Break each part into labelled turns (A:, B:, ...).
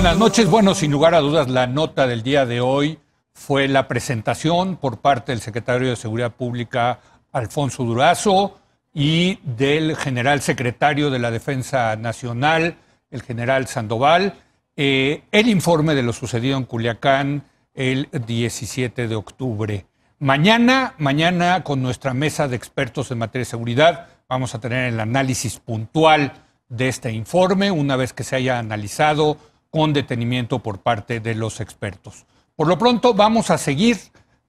A: buenas noches. Bueno, sin lugar a dudas, la nota del día de hoy fue la presentación por parte del secretario de Seguridad Pública, Alfonso Durazo, y del general secretario de la Defensa Nacional, el general Sandoval, el informe de lo sucedido en Culiacán el 17 de octubre. Mañana, con nuestra mesa de expertos en materia de seguridad, vamos a tener el análisis puntual de este informe, una vez que se haya analizado con detenimiento por parte de los expertos. Por lo pronto, vamos a seguir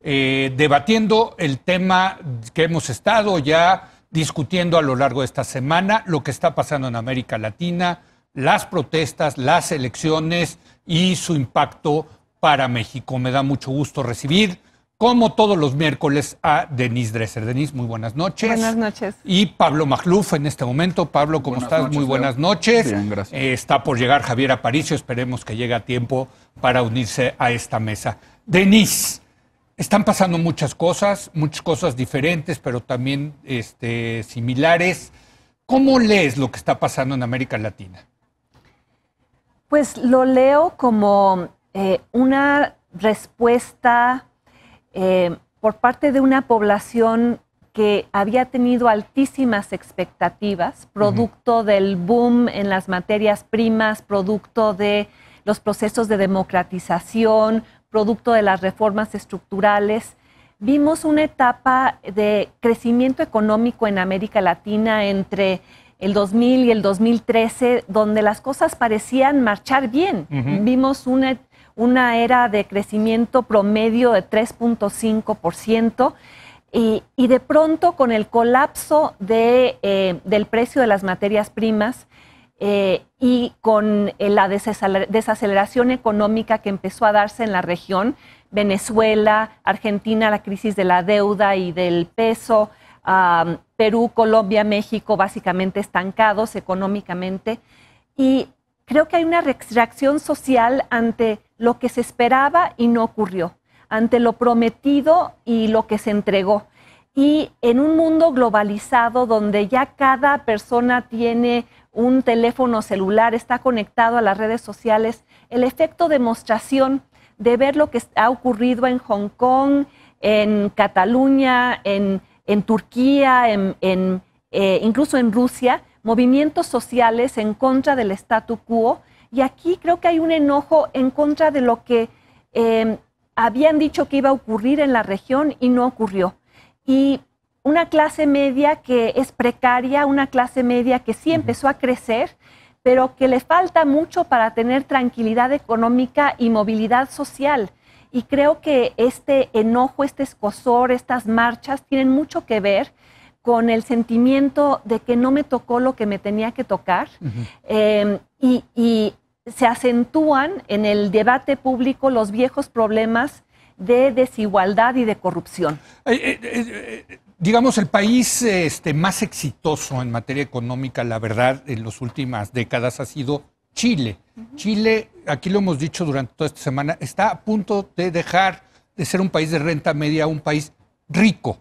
A: debatiendo el tema que hemos estado ya discutiendo a lo largo de esta semana, lo que está pasando en América Latina, las protestas, las elecciones y su impacto para México. Me da mucho gusto recibir, como todos los miércoles, a Denise Dresser. Denise, muy buenas noches.
B: Buenas noches.
A: Y Pablo Magluf en este momento. Pablo, ¿cómo estás?
C: Noches,
A: muy buenas noches.
C: Bien, gracias.
A: Está por llegar Javier Aparicio. Esperemos que llegue a tiempo para unirse a esta mesa. Denise, están pasando muchas cosas diferentes, pero también similares. ¿Cómo lees lo que está pasando en América Latina?
B: Pues lo leo como una respuesta por parte de una población que había tenido altísimas expectativas, producto del boom en las materias primas, producto de los procesos de democratización, producto de las reformas estructurales. Vimos una etapa de crecimiento económico en América Latina entre el 2000 y el 2013, donde las cosas parecían marchar bien. Vimos una era de crecimiento promedio de 3.5%, y de pronto, con el colapso del precio de las materias primas y con la desaceleración económica que empezó a darse en la región, Venezuela, Argentina, la crisis de la deuda y del peso, Perú, Colombia, México, básicamente estancados económicamente. Y creo que hay una reacción social ante lo que se esperaba y no ocurrió, ante lo prometido y lo que se entregó. Y en un mundo globalizado donde ya cada persona tiene un teléfono celular, está conectado a las redes sociales, el efecto demostración de ver lo que ha ocurrido en Hong Kong, en Cataluña, en Turquía, incluso en Rusia, movimientos sociales en contra del statu quo. Y aquí creo que hay un enojo en contra de lo que habían dicho que iba a ocurrir en la región y no ocurrió. Y una clase media que es precaria, una clase media que sí empezó a crecer, pero que le falta mucho para tener tranquilidad económica y movilidad social. Y creo que este enojo, este escozor, estas marchas tienen mucho que ver con el sentimiento de que no me tocó lo que me tenía que tocar. Y se acentúan en el debate público los viejos problemas de desigualdad y de corrupción.
A: Digamos, el país más exitoso en materia económica, la verdad, en las últimas décadas ha sido Chile. Chile, aquí lo hemos dicho durante toda esta semana, está a punto de dejar de ser un país de renta media a un país rico.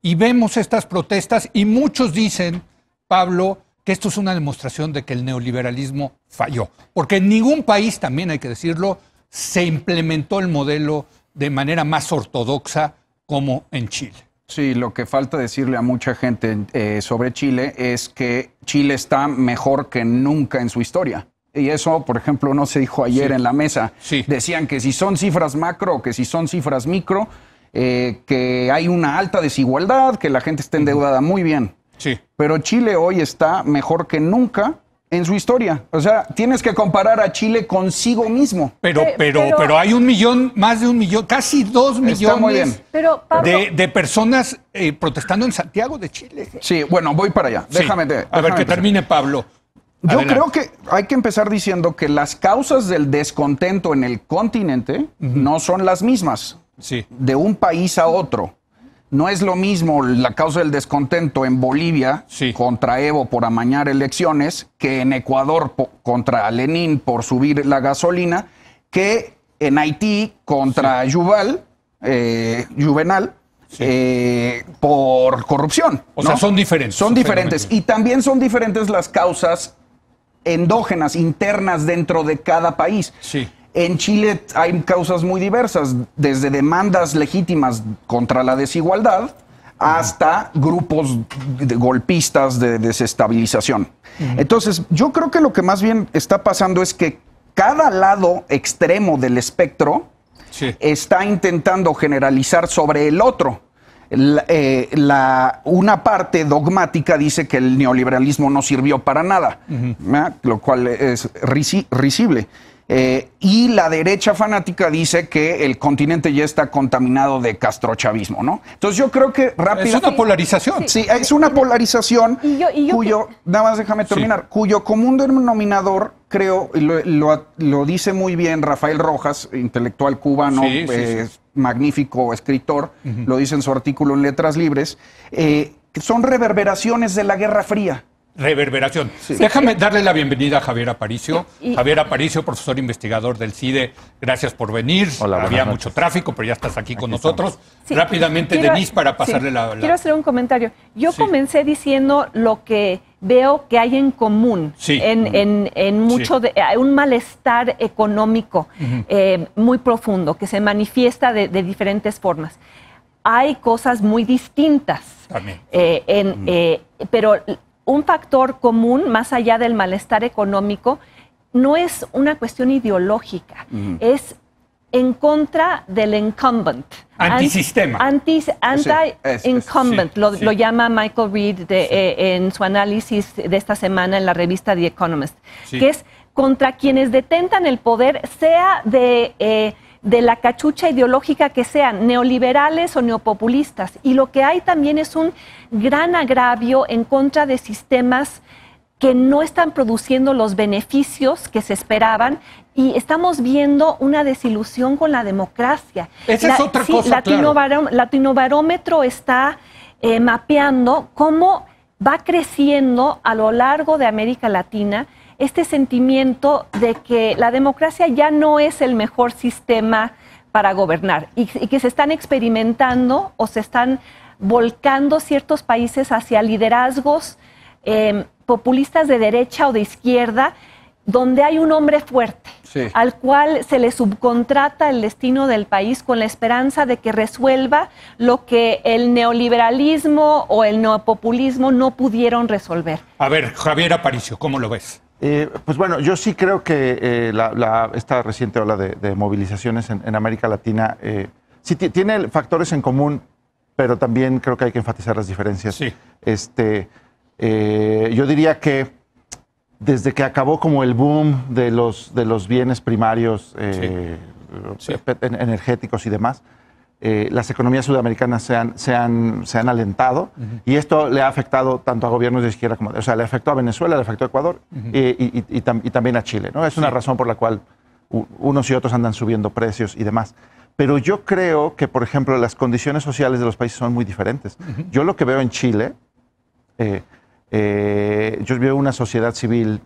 A: Y vemos estas protestas y muchos dicen, Pablo, que esto es una demostración de que el neoliberalismo falló. Porque en ningún país, también hay que decirlo, se implementó el modelo de manera más ortodoxa como en Chile.
C: Sí, lo que falta decirle a mucha gente sobre Chile es que Chile está mejor que nunca en su historia. Y eso, por ejemplo, no se dijo ayer en la mesa.
A: Sí.
C: Decían que si son cifras macro o que si son cifras micro, que hay una alta desigualdad, que la gente está endeudada. Muy bien.
A: Sí.
C: Pero Chile hoy está mejor que nunca en su historia. O sea, tienes que comparar a Chile consigo mismo.
A: Pero hay 1 millón, más de 1 millón, casi 2 millones
C: muy bien.
B: Pero, Pablo,
A: de personas protestando en Santiago de Chile.
C: Sí, bueno, voy para allá.
A: Sí.
C: Déjame
A: A ver, que
C: empezar.
A: termine Pablo.
C: Yo
A: Adelante.
C: creo que hay que empezar diciendo que las causas del descontento en el continente no son las mismas.
A: Sí.
C: De un país a otro. No es lo mismo la causa del descontento en Bolivia contra Evo por amañar elecciones que en Ecuador contra Lenin por subir la gasolina, que en Haití contra Juvenal por corrupción.
A: O sea, son diferentes.
C: Son diferentes. Y también son diferentes las causas endógenas, internas dentro de cada país.
A: Sí.
C: En Chile hay causas muy diversas, desde demandas legítimas contra la desigualdad hasta grupos de golpistas de desestabilización. Entonces, yo creo que lo que más bien está pasando es que cada lado extremo del espectro está intentando generalizar sobre el otro. Una parte dogmática dice que el neoliberalismo no sirvió para nada, lo cual es risible. Y la derecha fanática dice que el continente ya está contaminado de castrochavismo, ¿no? Entonces yo creo que rápidamente...
A: Es una polarización.
C: Sí, es una polarización cuyo, nada más déjame terminar, cuyo común denominador, creo, lo dice muy bien Rafael Rojas, intelectual cubano, magnífico escritor, lo dice en su artículo en Letras Libres, que son reverberaciones de la Guerra Fría.
A: Reverberación. Sí. Déjame darle la bienvenida a Javier Aparicio. Javier Aparicio, profesor investigador del CIDE, gracias por venir.
D: Hola,
A: había mucho tráfico, pero ya estás aquí con nosotros. Sí. Rápidamente, Denise, para pasarle la...
B: Quiero hacer un comentario. Yo comencé diciendo lo que veo que hay en común, en mucho de un malestar económico muy profundo, que se manifiesta de diferentes formas. Hay cosas muy distintas,
A: también.
B: Pero un factor común, más allá del malestar económico, no es una cuestión ideológica, es en contra del incumbent.
A: Antisistema.
B: Anti-incumbent, lo llama Michael Reed en su análisis de esta semana en la revista The Economist, que es contra quienes detentan el poder, sea de la cachucha ideológica que sean, neoliberales o neopopulistas. Y lo que hay también es un gran agravio en contra de sistemas que no están produciendo los beneficios que se esperaban, y estamos viendo una desilusión con la democracia.
A: Esa es otra cosa,
B: Latinobarómetro está mapeando cómo va creciendo a lo largo de América Latina este sentimiento de que la democracia ya no es el mejor sistema para gobernar y que se están experimentando o se están volcando ciertos países hacia liderazgos populistas de derecha o de izquierda, donde hay un hombre fuerte al cual se le subcontrata el destino del país con la esperanza de que resuelva lo que el neoliberalismo o el neopopulismo no pudieron resolver.
A: A ver, Javier Aparicio, ¿cómo lo ves?
D: Pues bueno, yo sí creo que esta reciente ola de movilizaciones en América Latina sí tiene factores en común, pero también creo que hay que enfatizar las diferencias.
A: Sí.
D: Yo diría que desde que acabó como el boom de los bienes primarios energéticos y demás, las economías sudamericanas se han alentado, y esto le ha afectado tanto a gobiernos de izquierda como... O sea, le afectó a Venezuela, le afectó a Ecuador y también a Chile, ¿no? Es una razón por la cual unos y otros andan subiendo precios y demás. Pero yo creo que, por ejemplo, las condiciones sociales de los países son muy diferentes. Yo lo que veo en Chile, yo veo una sociedad civil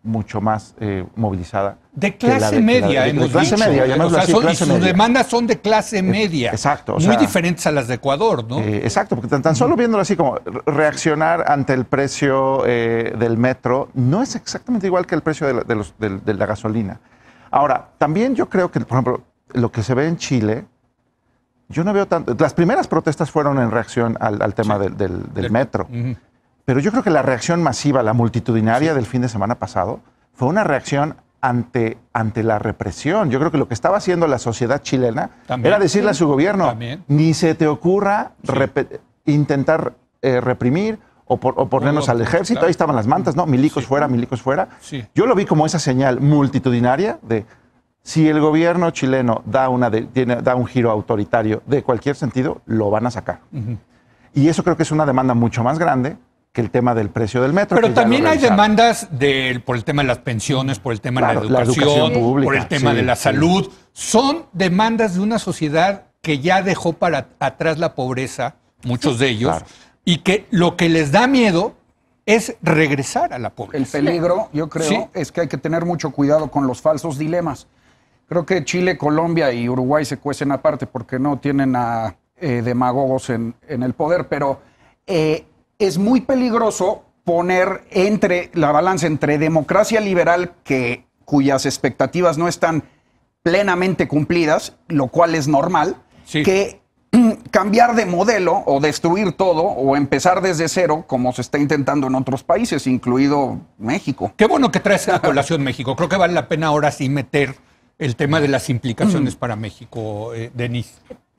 D: mucho más movilizada.
A: De clase media, hemos dicho.
D: Clase media,
A: sus demandas son de clase media.
D: Exacto.
A: Muy diferentes a las de Ecuador, ¿no?
D: Exacto, porque tan solo viéndolo así como reaccionar ante el precio del metro no es exactamente igual que el precio de la gasolina. Ahora, también yo creo que, por ejemplo, lo que se ve en Chile, yo no veo tanto... Las primeras protestas fueron en reacción al tema del metro. Pero yo creo que la reacción masiva, la multitudinaria del fin de semana pasado, fue una reacción ante la represión. Yo creo que lo que estaba haciendo la sociedad chilena era decirle a su gobierno, ni se te ocurra intentar reprimir o ponernos al ejército. Ahí estaban las mantas, ¿no? Milicos fuera, milicos fuera. Yo lo vi como esa señal multitudinaria de si el gobierno chileno da un giro autoritario de cualquier sentido, lo van a sacar. Y eso creo que es una demanda mucho más grande que el tema del precio del metro.
A: Pero también hay demandas por el tema de las pensiones, por el tema de la educación pública, por el tema de la salud. Son demandas de una sociedad que ya dejó para atrás la pobreza, muchos de ellos, y que lo que les da miedo es regresar a la pobreza.
C: El peligro, yo creo, es que hay que tener mucho cuidado con los falsos dilemas. Creo que Chile, Colombia y Uruguay se cuecen aparte porque no tienen a demagogos en el poder, pero es muy peligroso poner entre la balanza entre democracia liberal cuyas expectativas no están plenamente cumplidas, lo cual es normal, que cambiar de modelo o destruir todo o empezar desde cero, como se está intentando en otros países, incluido México.
A: Qué bueno que traes a colación México. Creo que vale la pena ahora sí meter el tema de las implicaciones para México, Denise.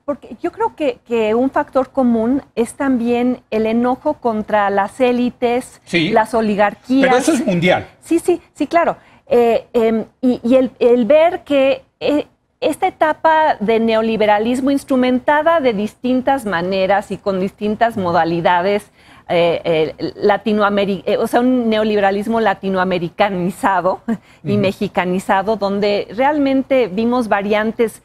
B: Porque yo creo que un factor común es también el enojo contra las élites, las oligarquías.
A: Pero eso es mundial.
B: Sí, claro. Y el ver que esta etapa de neoliberalismo instrumentada de distintas maneras y con distintas modalidades, o sea, un neoliberalismo latinoamericanizado y mexicanizado, donde realmente vimos variantes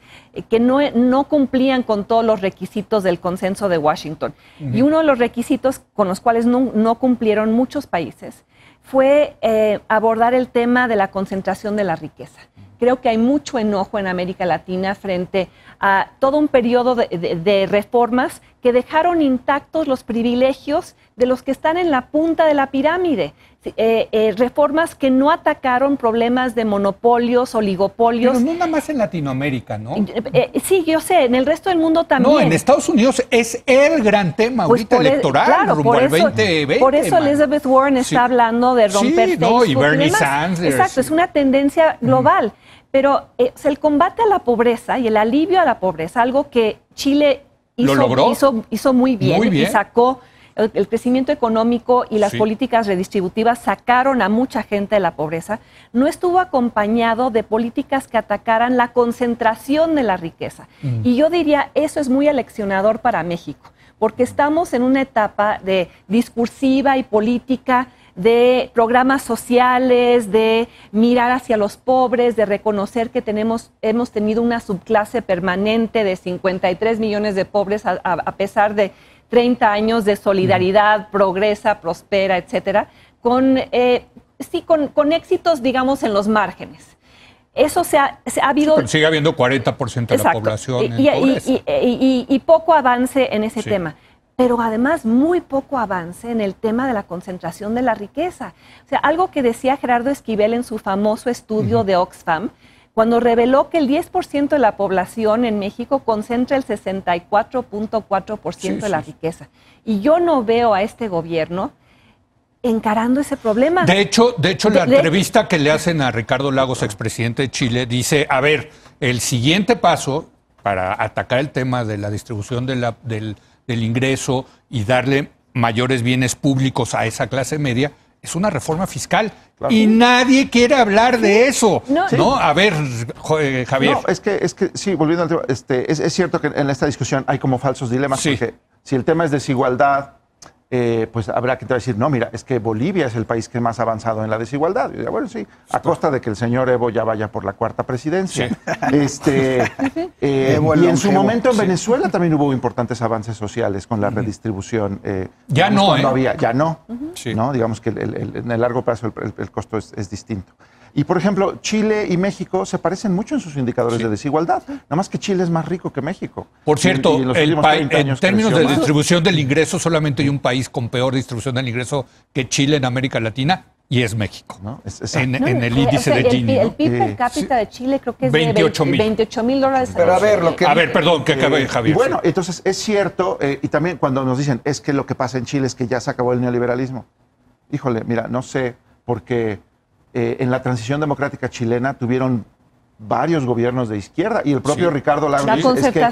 B: que no cumplían con todos los requisitos del consenso de Washington. Y uno de los requisitos con los cuales no cumplieron muchos países fue abordar el tema de la concentración de la riqueza. Creo que hay mucho enojo en América Latina frente a todo un periodo de reformas que dejaron intactos los privilegios de los que están en la punta de la pirámide. Reformas que no atacaron problemas de monopolios, oligopolios.
A: Pero no nada más en Latinoamérica, ¿no?
B: Sí, yo sé, en el resto del mundo también.
A: No, en Estados Unidos es el gran tema ahorita electoral, rumbo al 2020.
B: Por eso Elizabeth Warren está hablando de romper Facebook
A: y Bernie Sanders.
B: Exacto, es una tendencia global. Pero el combate a la pobreza y el alivio a la pobreza, algo que Chile hizo muy bien y sacó el crecimiento económico y las políticas redistributivas sacaron a mucha gente de la pobreza, no estuvo acompañado de políticas que atacaran la concentración de la riqueza. Y yo diría, eso es muy aleccionador para México, porque estamos en una etapa de discursiva y política, de programas sociales, de mirar hacia los pobres, de reconocer que hemos tenido una subclase permanente de 53 millones de pobres a pesar de 30 años de solidaridad, progresa, prospera, etcétera, con éxitos, digamos, en los márgenes. Eso se ha habido...
A: Pero sigue habiendo 40% de la población en pobreza.
B: Y poco avance en ese tema. Pero además muy poco avance en el tema de la concentración de la riqueza. O sea, algo que decía Gerardo Esquivel en su famoso estudio de Oxfam, cuando reveló que el 10% de la población en México concentra el 64.4% de la riqueza. Y yo no veo a este gobierno encarando ese problema.
A: De hecho, la entrevista que le hacen a Ricardo Lagos, expresidente de Chile, dice, a ver, el siguiente paso para atacar el tema de la distribución del ingreso y darle mayores bienes públicos a esa clase media es una reforma fiscal. Claro. Y nadie quiere hablar de eso. No. A ver, Javier.
D: No, es que sí, volviendo al tema, es cierto que en esta discusión hay como falsos dilemas, porque si el tema es desigualdad, pues habrá que decir, no, mira, es que Bolivia es el país que más ha avanzado en la desigualdad. Y bueno, sí, a costa de que el señor Evo ya vaya por la 4ª presidencia. Y en su momento en Venezuela también hubo importantes avances sociales con la redistribución.
A: Ya no,
D: ya no. ¿No? Digamos que en el largo plazo el costo es distinto. Y, por ejemplo, Chile y México se parecen mucho en sus indicadores de desigualdad. Nada más que Chile es más rico que México.
A: Por cierto, en términos de distribución del ingreso, solamente hay un país con peor distribución del ingreso que Chile en América Latina, y es México. ¿No? En el índice de Gini.
B: El PIB per cápita de Chile creo que es de $28,000.
C: Pero a ver,
A: perdón, que acabe Javier.
D: Y bueno, entonces es cierto, y también cuando nos dicen, es que lo que pasa en Chile es que ya se acabó el neoliberalismo. Híjole, mira, no sé, porque... en la transición democrática chilena tuvieron varios gobiernos de izquierda y el propio Ricardo Lagos
B: dice que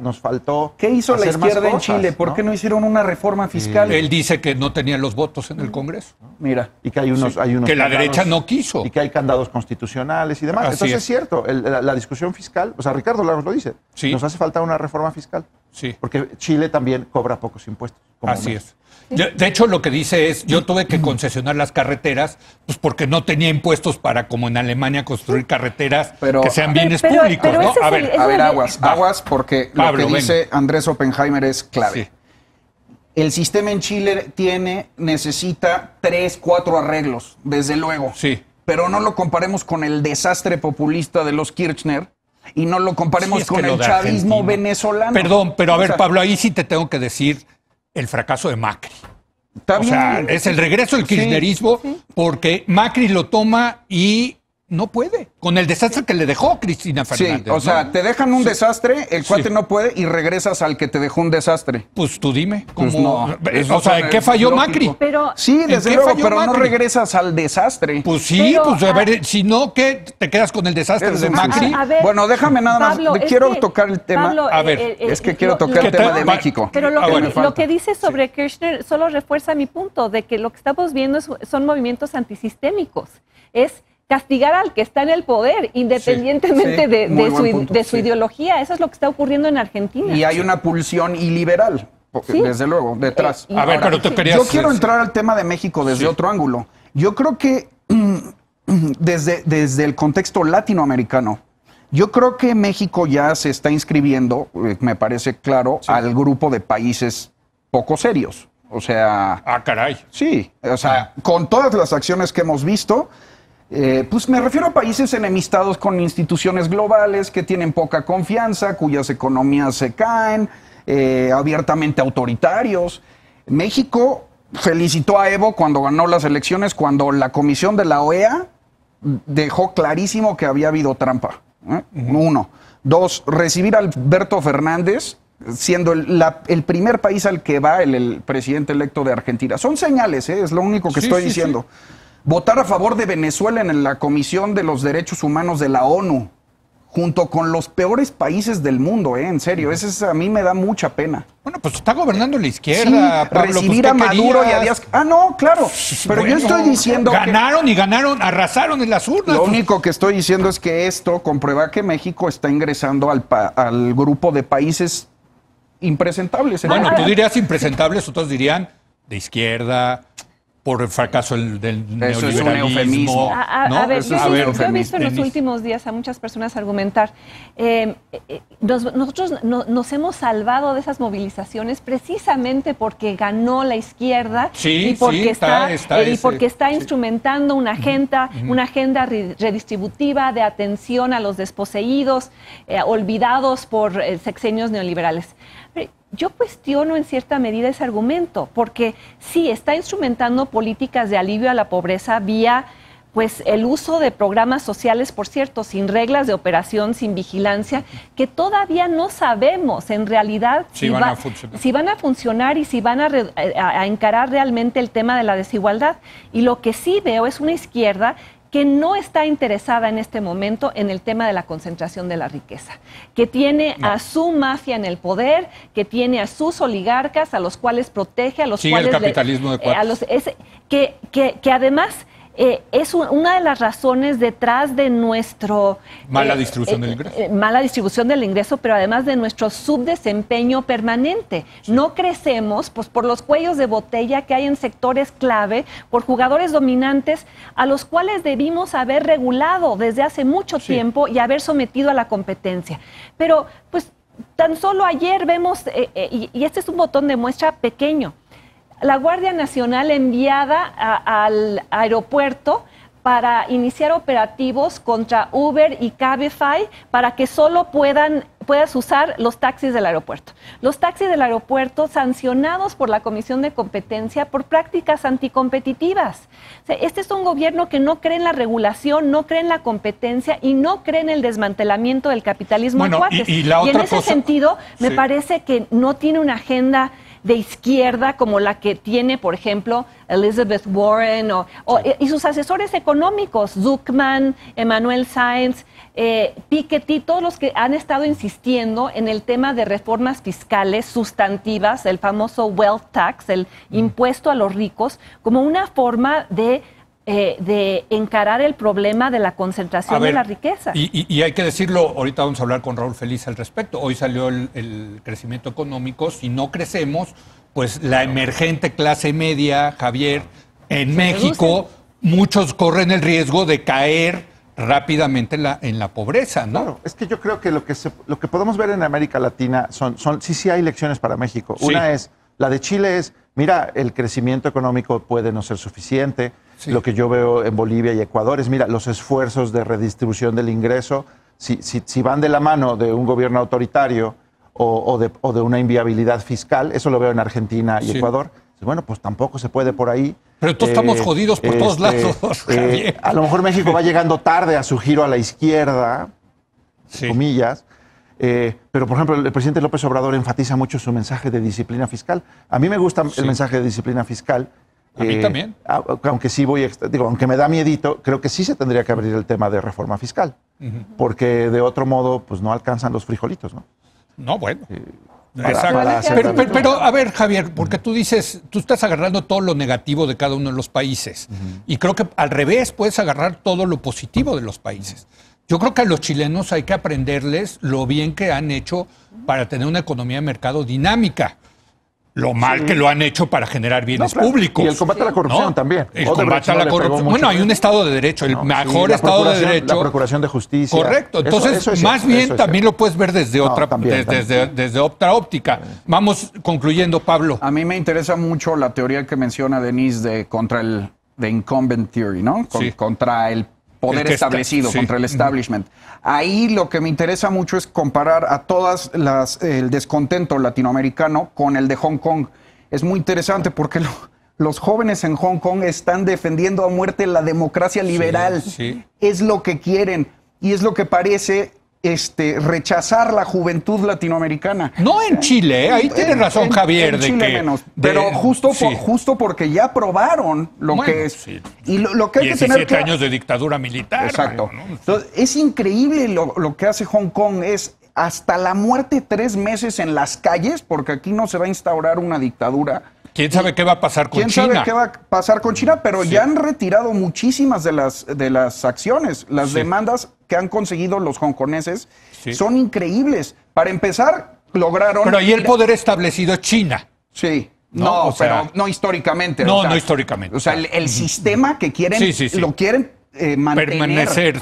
D: nos faltó.
C: ¿Qué hizo la izquierda en Chile? ¿Por qué no hicieron una reforma fiscal?
A: Él dice que no tenía los votos en el Congreso.
D: Mira, y que hay unos
A: que la derecha no quiso.
D: Y que hay candados constitucionales y demás. Entonces es cierto, la discusión fiscal, o sea, Ricardo Lagos lo dice, nos hace falta una reforma fiscal. Porque Chile también cobra pocos impuestos.
A: Así es. De hecho, lo que dice es, yo tuve que concesionar las carreteras pues porque no tenía impuestos para, como en Alemania, construir carreteras que sean bienes públicos, ¿no?
C: A ver, aguas, porque Pablo, lo que dice Andrés Oppenheimer es clave. El sistema en Chile necesita 3, 4 arreglos, desde luego. Pero no lo comparemos con el desastre populista de los Kirchner y no lo comparemos con el chavismo venezolano.
A: Perdón, pero a ver, Pablo, ahí sí te tengo que decir el fracaso de Macri. O sea, es el regreso del kirchnerismo porque Macri lo toma y no puede. Con el desastre que le dejó Cristina Fernández.
C: Sí, o sea, te dejan un desastre, el cuate no puede y regresas al que te dejó un desastre.
A: Pues tú dime.
C: Pues no.
A: O sea, ¿en qué falló Macri?
B: Pero,
C: sí, desde luego, pero no regresas al desastre.
A: Pues sí, pero, pues a ver, si no, ¿qué? ¿Te quedas con el desastre de Macri?
C: Bueno, déjame nada más.
B: Pablo,
C: quiero tocar el tema.
B: Pablo,
A: a ver,
C: es que quiero tocar el tema de México.
B: Pero lo que dice sobre Kirchner solo refuerza mi punto de que lo que estamos viendo son movimientos antisistémicos. Es castigar al que está en el poder, independientemente de su ideología. Eso es lo que está ocurriendo en Argentina.
C: Y hay una pulsión iliberal, desde luego, detrás.
A: A ver, pero tú querías...
C: Yo quiero entrar al tema de México desde otro ángulo. Yo creo que desde el contexto latinoamericano, yo creo que México ya se está inscribiendo, me parece claro, al grupo de países poco serios. O sea...
A: Ah, caray.
C: Sí, o sea, con todas las acciones que hemos visto... pues me refiero a países enemistados con instituciones globales que tienen poca confianza, cuyas economías se caen, abiertamente autoritarios. México felicitó a Evo cuando ganó las elecciones, cuando la comisión de la OEA dejó clarísimo que había habido trampa. Uno. Dos, recibir a Alberto Fernández siendo el primer país al que va el presidente electo de Argentina. Son señales, es lo único que estoy diciendo. Sí. Votar a favor de Venezuela en la Comisión de los Derechos Humanos de la ONU, junto con los peores países del mundo, en serio, eso a mí me da mucha pena.
A: Bueno, pues está gobernando la izquierda,
C: sí, Pablo, recibir pues, a Maduro y a Díaz... Ah, no, claro, pero bueno, yo estoy diciendo
A: ganaron, arrasaron en las urnas.
C: Lo único que estoy diciendo es que esto comprueba que México está ingresando al grupo de países impresentables.
A: Bueno, tú dirías impresentables, otros dirían de izquierda... por el fracaso del neoliberalismo.
C: Es un eufemismo.
B: A ver, yo he visto en los últimos días a muchas personas argumentar. Nosotros nos hemos salvado de esas movilizaciones precisamente porque ganó la izquierda y porque está instrumentando una agenda redistributiva de atención a los desposeídos, olvidados por sexenios neoliberales. Yo cuestiono en cierta medida ese argumento, porque sí, está instrumentando políticas de alivio a la pobreza vía pues el uso de programas sociales, por cierto, sin reglas de operación, sin vigilancia, que todavía no sabemos en realidad si van a funcionar y si van a encarar realmente el tema de la desigualdad. Y lo que sí veo es una izquierda que no está interesada en este momento en el tema de la concentración de la riqueza, que tiene a su mafia en el poder, que tiene a sus oligarcas, a los cuales protege, a los cuales...
A: el capitalismo de cuates.
B: Que además... es una de las razones detrás de nuestro...
A: Mala distribución del ingreso.
B: Mala distribución del ingreso, pero además de nuestro subdesempeño permanente. Sí. No crecemos pues, por los cuellos de botella que hay en sectores clave, por jugadores dominantes a los cuales debimos haber regulado desde hace mucho tiempo y haber sometido a la competencia. Pero pues tan solo ayer vemos, y este es un botón de muestra pequeño, la Guardia Nacional enviada al aeropuerto para iniciar operativos contra Uber y Cabify para que solo puedas usar los taxis del aeropuerto. Los taxis del aeropuerto sancionados por la Comisión de Competencia por prácticas anticompetitivas. O sea, este es un gobierno que no cree en la regulación, no cree en la competencia y no cree en el desmantelamiento del capitalismo a cuates. Y en ese sentido, me parece que no tiene una agenda de izquierda como la que tiene, por ejemplo, Elizabeth Warren y sus asesores económicos, Zuckman, Emmanuel Saenz, Piketty, todos los que han estado insistiendo en el tema de reformas fiscales sustantivas, el famoso wealth tax, el impuesto a los ricos, como una forma de encarar el problema de la concentración de la riqueza.
A: Y hay que decirlo, ahorita vamos a hablar con Raúl Feliz al respecto. Hoy salió el crecimiento económico. Si no crecemos, pues la emergente clase media, Javier, en México, muchos corren el riesgo de caer rápidamente en la pobreza, ¿no?
D: Claro, es que yo creo que lo que podemos ver en América Latina sí hay lecciones para México. Sí. Una es, la de Chile es, mira, el crecimiento económico puede no ser suficiente. Sí. Lo que yo veo en Bolivia y Ecuador es, mira, los esfuerzos de redistribución del ingreso, si van de la mano de un gobierno autoritario o de una inviabilidad fiscal, eso lo veo en Argentina y Ecuador, Bueno, pues tampoco se puede por ahí.
A: Pero todos estamos jodidos por todos lados, Javier.
D: A lo mejor México va llegando tarde a su giro a la izquierda, comillas. Pero, por ejemplo, el presidente López Obrador enfatiza mucho su mensaje de disciplina fiscal. A mí me gusta el mensaje de disciplina fiscal.
A: A mí también.
D: Aunque sí aunque me da miedito, creo que sí se tendría que abrir el tema de reforma fiscal. Porque de otro modo, pues no alcanzan los frijolitos, ¿no?
A: No, bueno. Exacto. Pero, a ver, Javier, porque tú dices, tú estás agarrando todo lo negativo de cada uno de los países. Y creo que al revés puedes agarrar todo lo positivo de los países. Yo creo que a los chilenos hay que aprenderles lo bien que han hecho para tener una economía de mercado dinámica. Lo mal que lo han hecho para generar bienes públicos.
D: Y el combate a la corrupción también.
A: El combate a la corrupción. Bueno, hay un Estado de Derecho, el mejor Estado de Derecho.
D: La Procuración de Justicia.
A: Correcto. Entonces, eso más bien también lo puedes ver desde otra óptica. Vamos concluyendo, Pablo.
C: A mí me interesa mucho la teoría que menciona Denise contra el incumbent theory, ¿no? Contra el poder establecido, contra el establishment. Ahí lo que me interesa mucho es comparar a todas el descontento latinoamericano con el de Hong Kong. Es muy interesante porque los jóvenes en Hong Kong están defendiendo a muerte la democracia liberal. Es lo que quieren y es lo que parece rechazar la juventud latinoamericana.
A: No en Chile, ahí tienes razón, Javier.
C: En Chile menos, pero justo porque ya aprobaron lo que es. Y lo que hay
A: 17 que tener años de dictadura militar.
C: Exacto. ¿No? Entonces, es increíble lo que hace Hong Kong, es hasta la muerte 3 meses en las calles, porque aquí no se va a instaurar una dictadura.
A: ¿Quién sabe qué va a pasar con China?
C: ¿Quién sabe qué va a pasar con China? Pero ya han retirado muchísimas de las acciones. Las demandas que han conseguido los hongkoneses son increíbles. Para empezar, lograron...
A: Pero ahí el poder establecido es China.
C: Sí. No, pero no históricamente.
A: No históricamente.
C: O sea, el sistema que quieren, lo quieren mantener.
A: Permanecer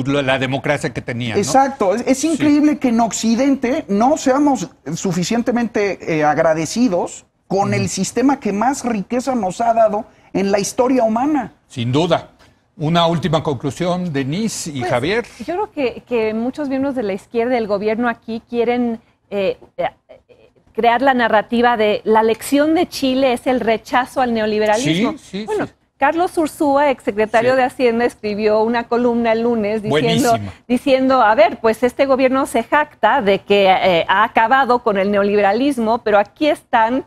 A: la democracia que tenían, ¿no?
C: Exacto. Es increíble que en Occidente no seamos suficientemente agradecidos con el sistema que más riqueza nos ha dado en la historia humana.
A: Sin duda. Una última conclusión, Denise y Javier.
B: Yo creo que muchos miembros de la izquierda del gobierno aquí quieren crear la narrativa de la lección de Chile es el rechazo al neoliberalismo. Carlos Ursúa, exsecretario de Hacienda, escribió una columna el lunes diciendo, a ver, pues este gobierno se jacta de que ha acabado con el neoliberalismo, pero aquí están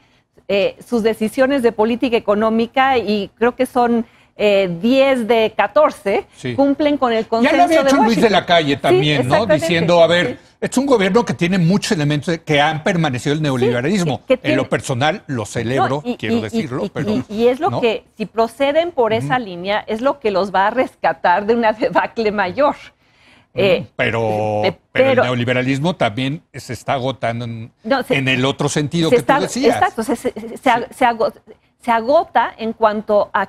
B: sus decisiones de política económica y creo que son 10 de 14, cumplen con el consenso de Washington.
A: Ya lo había hecho Luis de la Calle también, ¿no? Diciendo, a ver, es un gobierno que tiene muchos elementos que han permanecido el neoliberalismo. En lo personal lo celebro, quiero decirlo.
B: Y es lo que, si proceden por esa línea, es lo que los va a rescatar de una debacle mayor.
A: Pero el neoliberalismo también se está agotando en el otro sentido que tú decías.
B: Exacto, se agota en cuanto a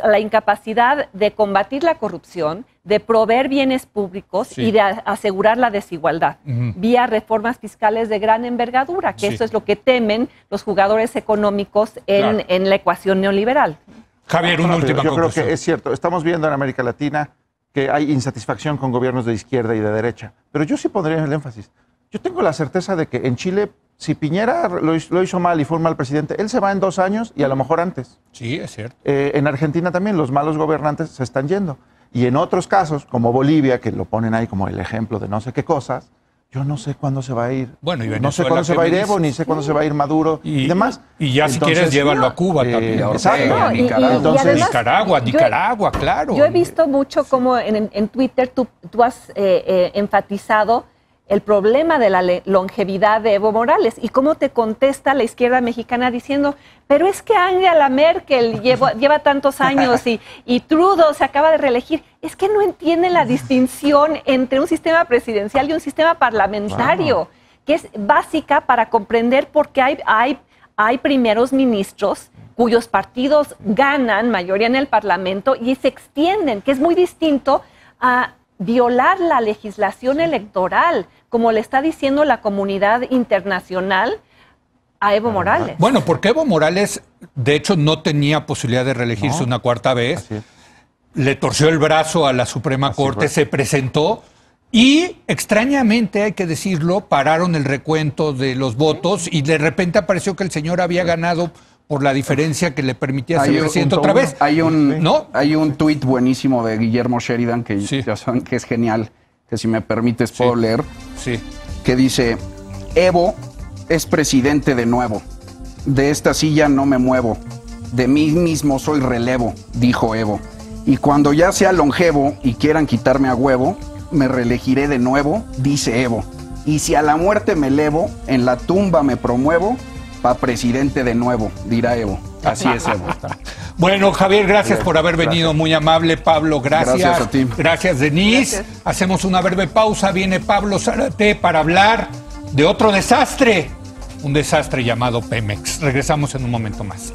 B: la incapacidad de combatir la corrupción, de proveer bienes públicos y de asegurar la desigualdad vía reformas fiscales de gran envergadura, que eso es lo que temen los jugadores económicos en la ecuación neoliberal.
A: Javier, una última conclusión.
D: Yo creo que es cierto. Estamos viendo en América Latina que hay insatisfacción con gobiernos de izquierda y de derecha. Pero yo sí pondría el énfasis. Yo tengo la certeza de que en Chile, si Piñera lo hizo mal y fue un mal presidente, él se va en 2 años y a lo mejor antes.
A: Sí, es cierto.
D: En Argentina también los malos gobernantes se están yendo. Y en otros casos, como Bolivia, que lo ponen ahí como el ejemplo de no sé qué cosas, yo no sé cuándo se va a ir.
A: Bueno, y
D: no sé cuándo se va a ir Evo, ni sé cuándo se va a ir Maduro y demás.
A: Y ya si quieres, llévalo a Cuba también.
D: Exacto.
A: Nicaragua, claro.
B: Yo he visto mucho como en Twitter tú has enfatizado el problema de la longevidad de Evo Morales y cómo te contesta la izquierda mexicana diciendo, pero es que Angela Merkel lleva tantos años y Trudeau se acaba de reelegir. Es que no entiende la distinción entre un sistema presidencial y un sistema parlamentario, que es básica para comprender por qué hay primeros ministros cuyos partidos ganan mayoría en el Parlamento y se extienden, que es muy distinto a violar la legislación electoral, como le está diciendo la comunidad internacional a Evo Morales.
A: Bueno, porque Evo Morales, de hecho, no tenía posibilidad de reelegirse una 4ª vez. Le torció el brazo a la Suprema Corte, se presentó y, extrañamente, hay que decirlo, pararon el recuento de los votos y de repente apareció que el señor había ganado por la diferencia que le permitía ser presidente otra vez.
C: Hay un tuit buenísimo de Guillermo Sheridan, que ya saben que es genial, que si me permites puedo leer, que dice: Evo es presidente de nuevo. De esta silla no me muevo. De mí mismo soy relevo, dijo Evo. Y cuando ya sea longevo y quieran quitarme a huevo, me reelegiré de nuevo, dice Evo. Y si a la muerte me elevo, en la tumba me promuevo, pa' presidente de nuevo, dirá Evo. Así es, Evo.
A: Bueno, Javier, gracias por haber venido, muy amable. Pablo, gracias.
C: Gracias a ti.
A: Gracias, Denise. Gracias. Hacemos una breve pausa. Viene Pablo Zárate para hablar de otro desastre, un desastre llamado Pemex. Regresamos en un momento más.